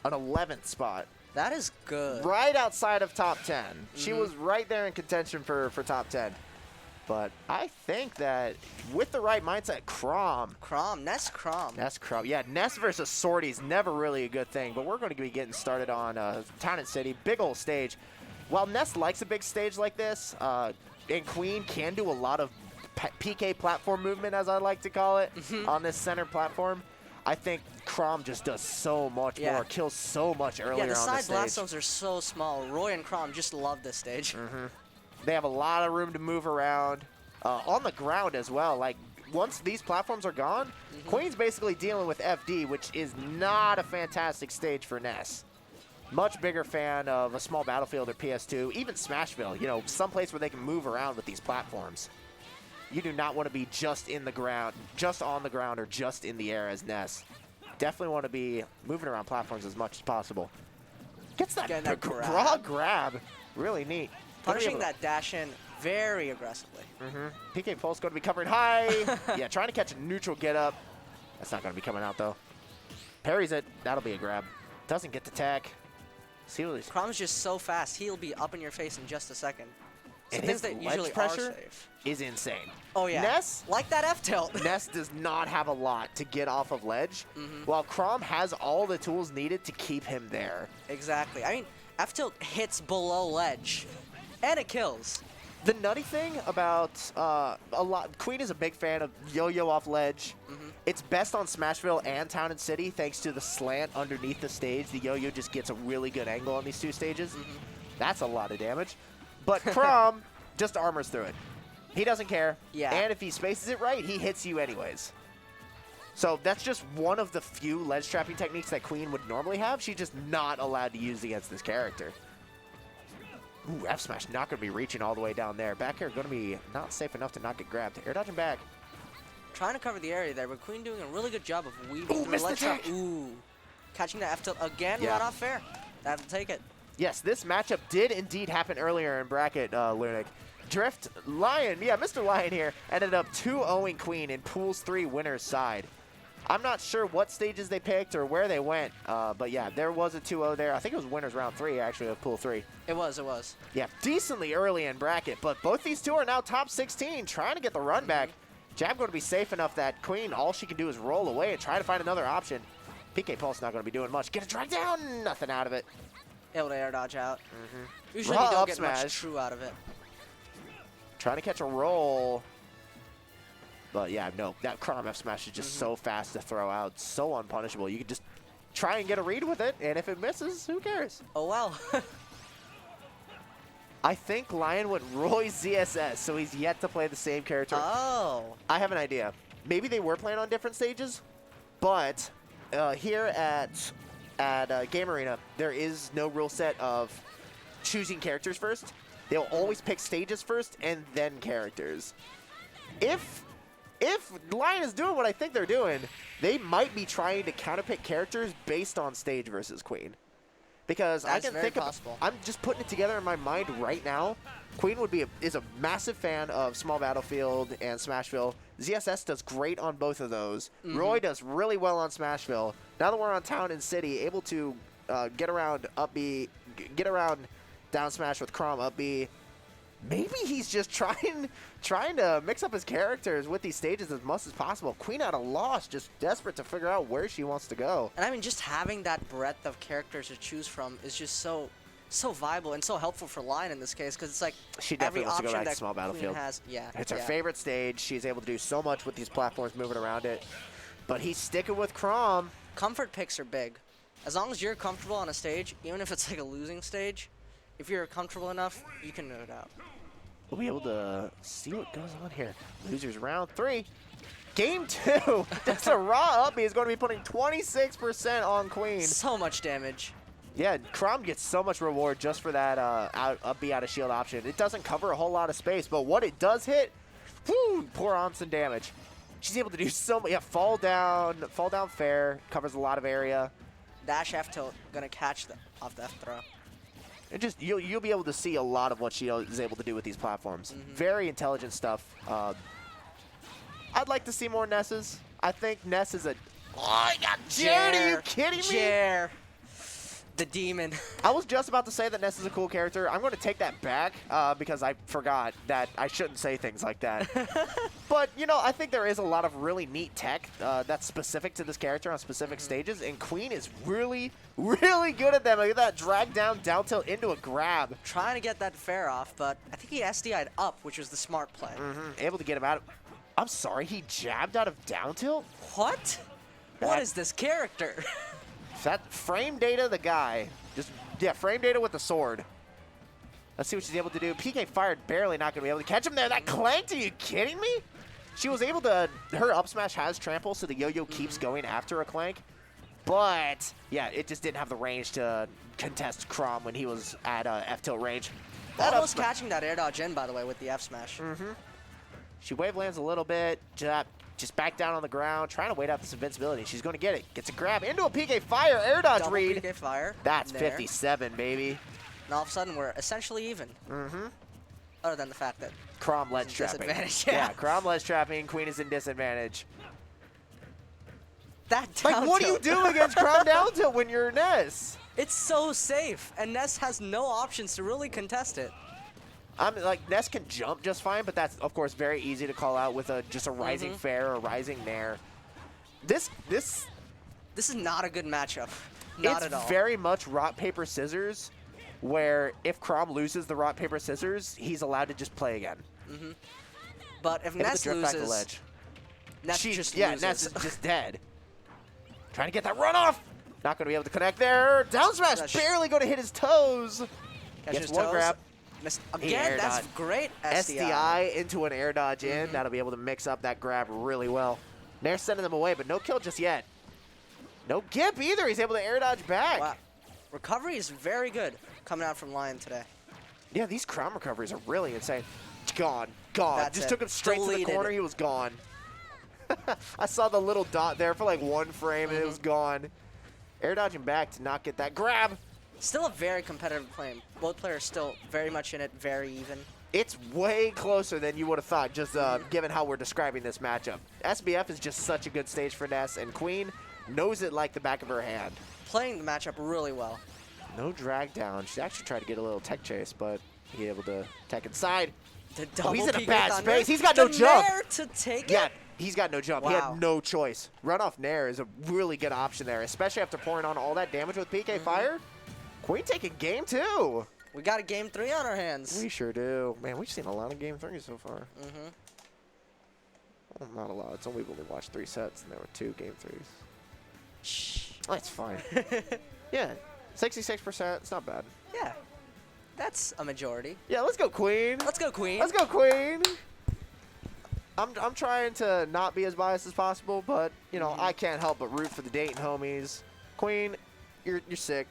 an 11th spot. That is good. Right outside of top 10. She was right there in contention for top 10. But I think that with the right mindset, Ness Chrom. Yeah, Ness versus Sortie is never really a good thing, but we're going to be getting started on Town and City. Big old stage. While Ness likes a big stage like this, and Queen can do a lot of PK platform movement, as I like to call it, on this center platform, I think Chrom just does so much more, kills so much earlier on the stage. Yeah, the side blast zones are so small. Roy and Chrom just love this stage. They have a lot of room to move around on the ground as well. Like, once these platforms are gone, Queen's basically dealing with FD, which is not a fantastic stage for Ness. Much bigger fan of a small battlefield or PS2, even Smashville, you know, someplace where they can move around with these platforms. You do not want to be just in the ground, just on the ground, or just in the air as Ness. Definitely want to be moving around platforms as much as possible. Gets that raw grab. Really neat. Punishing that dash in very aggressively. PK Pulse going to be covering high. Yeah, trying to catch a neutral get up. That's not going to be coming out, though. Parries it. That'll be a grab. Doesn't get the tech. Chrom's just so fast. He'll be up in your face in just a second. And his ledge pressure is insane. Oh, yeah. Ness, like that F-tilt. Ness does not have a lot to get off of ledge, while Chrom has all the tools needed to keep him there. Exactly. I mean, F-tilt hits below ledge, and it kills. The nutty thing about Queen is a big fan of yo-yo off ledge. It's best on Smashville and Town and City thanks to the slant underneath the stage. The yo-yo just gets a really good angle on these two stages. That's a lot of damage. But Chrom just armors through it. He doesn't care. Yeah. And if he spaces it right, he hits you anyways. So that's just one of the few ledge trapping techniques that Queen would normally have. She's just not allowed to use against this character. Ooh, F smash not going to be reaching all the way down there. Back air going to be not safe enough to not get grabbed. Air dodging back. Trying to cover the area there, but Queen doing a really good job of weaving through ledge trap. Ooh, catching that F tilt again. Yeah. Not fair. That'll take it. Yes, this matchup did indeed happen earlier in bracket, Lunic. Drift Lion, yeah, Mr. Lion here, ended up 2-0ing Queen in Pools 3 winner's side. I'm not sure what stages they picked or where they went, but yeah, there was a 2-0 there. I think it was winners round 3, actually, of Pool 3. It was. Yeah, decently early in bracket, but both these two are now top 16, trying to get the run back. Jab going to be safe enough that Queen, all she can do is roll away and try to find another option. PK Pulse not going to be doing much. Get a drag down, nothing out of it. Able to air dodge out. Usually you don't get much true out of it. Trying to catch a roll. But yeah, no, that Chrom F smash is just so fast to throw out, so unpunishable. You can just try and get a read with it, and if it misses, who cares? Oh, wow. I think Lion went Roy ZSS, so he's yet to play the same character. Oh. I have an idea. Maybe they were playing on different stages, but here at Game Arena, there is no rule set of choosing characters first. They'll always pick stages first and then characters. If Lion is doing what I think they're doing, they might be trying to counterpick characters based on stage versus Queen. Because that's I can think of, I'm just putting it together in my mind right now. Queen is a massive fan of Small Battlefield and Smashville. ZSS does great on both of those. Roy does really well on Smashville. Now that we're on Town and City, able to get around up B, get around down smash with Chrom up B. Maybe he's just trying to mix up his characters with these stages as much as possible. Queen at a loss, just desperate to figure out where she wants to go. And I mean, just having that breadth of characters to choose from is just so viable and so helpful for Lion in this case, because it's like she definitely wants to go back to Small Battlefield. It's her favorite stage. She's able to do so much with these platforms moving around it. But he's sticking with Chrom. Comfort picks are big. As long as you're comfortable on a stage, even if it's like a losing stage, if you're comfortable enough, you can know it out. We'll be able to see what goes on here. Losers round 3. Game 2. That's a raw up. He's going to be putting 26% on Queen. So much damage. Yeah, Chrom gets so much reward just for that up B out of shield option. It doesn't cover a whole lot of space, but what it does hit, whoo, poor Onsen damage. She's able to do so much. Yeah, fall down fair, covers a lot of area. Dash F tilt, gonna catch off the F throw. And just you'll be able to see a lot of what she is able to do with these platforms. Very intelligent stuff. I'd like to see more Nesses. I think Ness is a. Oh, I got Jared. Are you kidding me? The demon. I was just about to say that Ness is a cool character. I'm going to take that back because I forgot that I shouldn't say things like that. But, you know, I think there is a lot of really neat tech that's specific to this character on specific stages, and Queen is really, really good at them. Look at that drag down tilt into a grab. Trying to get that fair off, but I think he SDI'd up, which was the smart play. Able to get him out of... I'm sorry, he jabbed out of down tilt? What? What is this character? That frame data, the guy. Just, yeah, frame data with the sword. Let's see what she's able to do. PK fired, barely not going to be able to catch him there. That clanked, are you kidding me? She was able to, her up smash has trample, so the yo-yo keeps going after a clank. But, yeah, it just didn't have the range to contest Chrom when he was at F tilt range. Almost catching that air dodge in, by the way, with the F smash. She wave lands a little bit, just back down on the ground, trying to wait out this invincibility. She's going to get it. Gets a grab into a PK fire, air dodge Double read. PK fire. That's there. 57, baby. And all of a sudden, we're essentially even. Other than the fact that Chrom ledge trapping. Disadvantage, Yeah, Chrom ledge trapping. Queen is in disadvantage. that down Like, what do you tilt. do against Chrom down tilt when you're Ness? It's so safe, and Ness has no options to really contest it. Like, Ness can jump just fine, but that's, of course, very easy to call out with just a rising fair or rising nair. This is not a good matchup. Not at all. It's very much rock, paper, scissors, where if Chrom loses the rock, paper, scissors, he's allowed to just play again. But if Able to Ness drift back the loses, ledge. Ness just yeah, loses. Ness is just dead. Trying to get that run off. Not going to be able to connect there. Down smash, Gosh. barely going to hit his toes. Catches Gets one toes. grab. Missed. He Again, air that's dodge. great SDI into an air dodge in. That'll be able to mix up that grab really well. Nair sending them away, but no kill just yet. No gimp either. He's able to air dodge back. Wow. Recovery is very good coming out from Lion today. Yeah, these Chrom recoveries are really insane. Gone. Gone. That's Just it. took him straight to Deleted. the corner. He was gone. I saw the little dot there for like one frame, and it was gone. Air dodging back to not get that grab. Still a very competitive play. Both players still very much in it, very even. It's way closer than you would have thought, just given how we're describing this matchup. SBF is just such a good stage for Ness, and Queen knows it like the back of her hand. Playing the matchup really well. No drag down. She actually tried to get a little tech chase, but he able to tech inside. The Oh, he's in a PK bad Thunder. space. He's got no The jump. Nair to take Yeah, it. he's got no jump. He Wow. had no choice. Run off Nair is a really good option there, especially after pouring on all that damage with PK Fire. Queen taking game 2. We got a game 3 on our hands. We sure do. Man, we've seen a lot of game 3s so far. Well, not a lot. It's only we've only watched 3 sets, and there were 2 game 3s. Shh. That's fine. Yeah, 66%. It's not bad. Yeah, that's a majority. Yeah, let's go Queen. Let's go, Queen. Let's go Queen. I'm trying to not be as biased as possible, but you know I can't help but root for the Dayton homies. Queen, you're sick.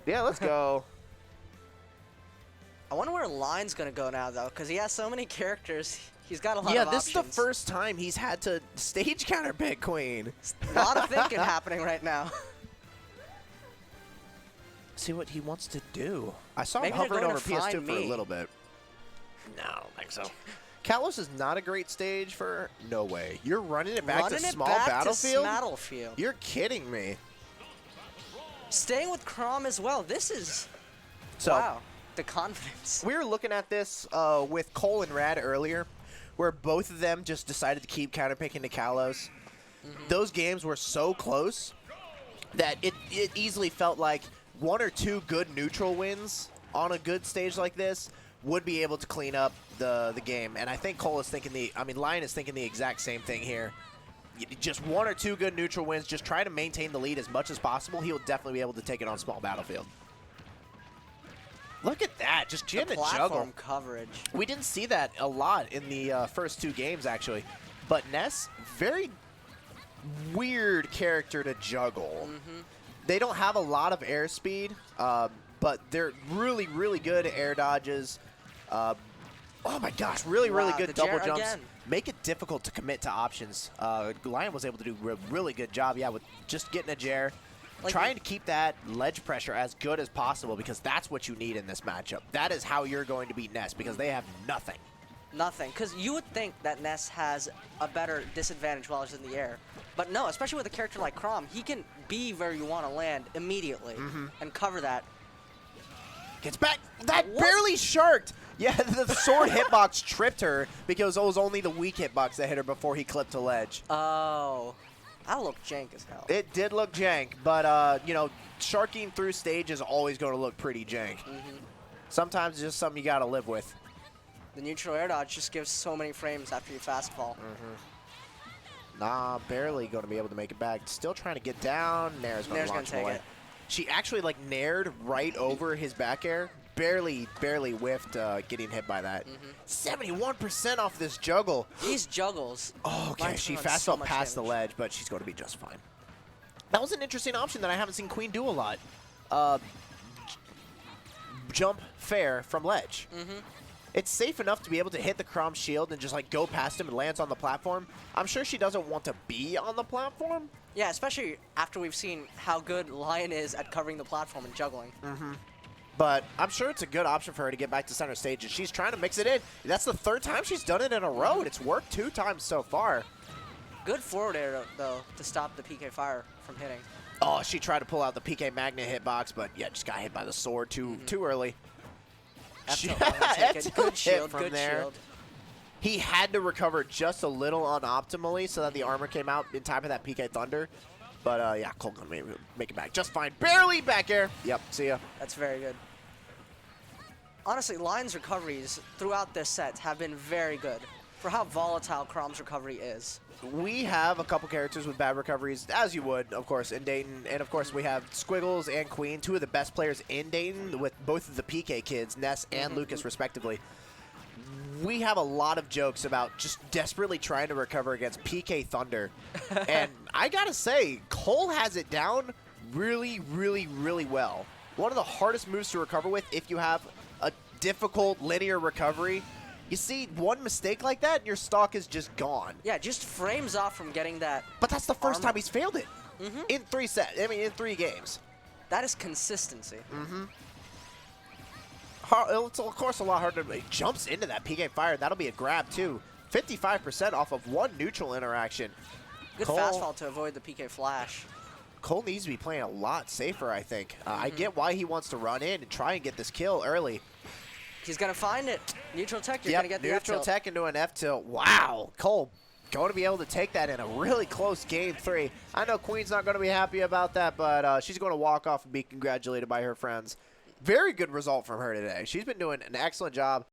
Yeah, let's go. I wonder where Lion's gonna go now, though, because he has so many characters. He's got a lot Yeah, of this options. is the first time he's had to stage counter pick Queen. A lot of thinking happening right now. See what he wants to do. I saw him Maybe they're hovering going over to PS2 find for a me. little bit. No, I don't think so. Kalos is not a great stage for... No way. You're running it back Running to it small back battlefield? to Battlefield. You're kidding me. Staying with Chrom as well. This is... So, wow. The confidence. we were looking at this with Cole and Rad earlier, where both of them just decided to keep counterpicking to Kalos. Those games were so close that it easily felt like 1 or 2 good neutral wins on a good stage like this would be able to clean up the game. And I think Cole is thinking Lion is thinking the exact same thing here. Just 1 or 2 good neutral wins, just try to maintain the lead as much as possible. He'll definitely be able to take it on small battlefield. Look at that, just The getting a platform juggle. coverage. We didn't see that a lot in the first 2 games, actually. But Ness, very weird character to juggle. They don't have a lot of airspeed, but they're really, really good at air dodges. Oh my gosh, really, really Wow, good the double Jair jumps. again. Make it difficult to commit to options. Lion was able to do a really good job, yeah, with just getting a Jair. Like Trying to keep that ledge pressure as good as possible because that's what you need in this matchup. That is how you're going to beat Ness because they have nothing. Nothing. Because you would think that Ness has a better disadvantage while he's in the air. But no, especially with a character like Chrom, he can be where you want to land immediately and cover that. Gets back. That barely sharked. Yeah, the sword hitbox tripped her because it was only the weak hitbox that hit her before he clipped to ledge. Oh. That looked jank as hell. It did look jank, but, you know, sharking through stage is always going to look pretty jank. Sometimes it's just something you got to live with. The neutral air dodge just gives so many frames after you fast fall. Nah, barely going to be able to make it back. Still trying to get down. Nair's going to launch away. She actually, like, naired right over his back air. Barely whiffed getting hit by that. 71% off this juggle. These juggles. Oh, okay. She fast fell past the ledge, but she's going to be just fine. That was an interesting option that I haven't seen Queen do a lot. Jump fair from ledge. It's safe enough to be able to hit the Chrom shield and just like go past him and lands on the platform. I'm sure she doesn't want to be on the platform. Yeah, especially after we've seen how good Lion is at covering the platform and juggling. But I'm sure it's a good option for her to get back to center stage, and she's trying to mix it in. That's the 3rd time she's done it in a row, and it's worked 2 times so far. Good forward air, though, to stop the PK fire from hitting. Oh, she tried to pull out the PK Magnet hitbox, but yeah, just got hit by the sword too early. Good shield, good shield. He had to recover just a little unoptimally so that the armor came out in time for that PK Thunder. But yeah, Cole gonna make it back just fine. Barely back air. Yep, see ya. That's very good. Honestly, Lion's recoveries throughout this set have been very good for how volatile Chrom's recovery is. We have a couple characters with bad recoveries, as you would, of course, in Dayton. And, of course, we have Squiggles and Queen, 2 of the best players in Dayton with both of the PK kids, Ness and Lucas, respectively. We have a lot of jokes about just desperately trying to recover against PK Thunder. And I got to say, Cole has it down really, really, really well. One of the hardest moves to recover with if you have a difficult linear recovery. You see one mistake like that, and your stock is just gone. Yeah, just frames off from getting that. But that's the first time he's failed it in 3 games. That is consistency. It's, of course, a lot harder. He jumps into that PK fire. That'll be a grab, too. 55% off of 1 neutral interaction. Good fast fall to avoid the PK flash. Cole needs to be playing a lot safer, I think. I get why he wants to run in and try and get this kill early. He's going to find it. Neutral tech, you're going to get the neutral tech into an F-tilt. Wow. Cole going to be able to take that in a really close game 3. I know Queen's not going to be happy about that, but she's going to walk off and be congratulated by her friends. Very good result from her today. She's been doing an excellent job.